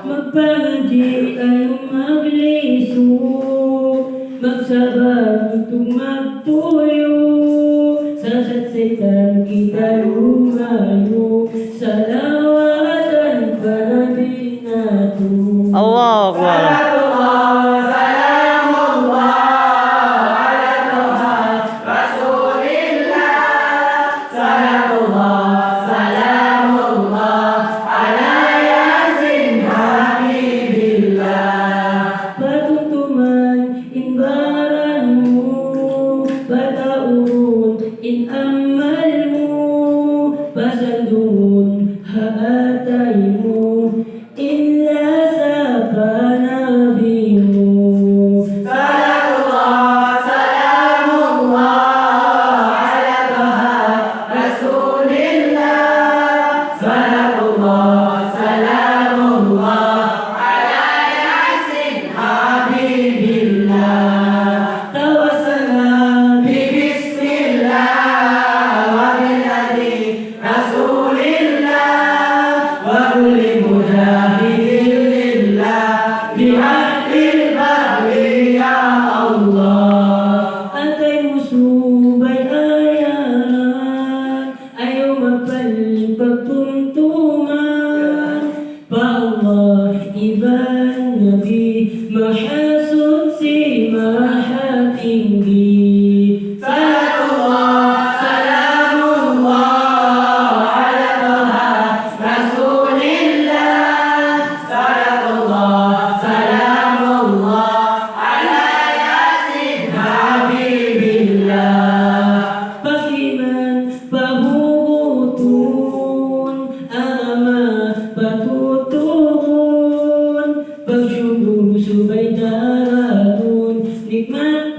Magpangiti ay magliso, magsabang tumagtuyo, sa satsitan kita lumayo, sa lawatan panabinato. Allahu Akbar. In amal mo, pasandun haatay mo, illa sa panabi mo. Salatullah, salamullah, ala taha rasulillah. Salatullah, salamullah, ala yasin habibillah. Ibang Nabi, mahasud si maha tinggi. Salatullah, salamullah, ala taha rasulillah. Salatullah, salamullah, ala yasin habibillah. Pakiman pahutun, ama patutun, pagsyugo subay daratun, nikmat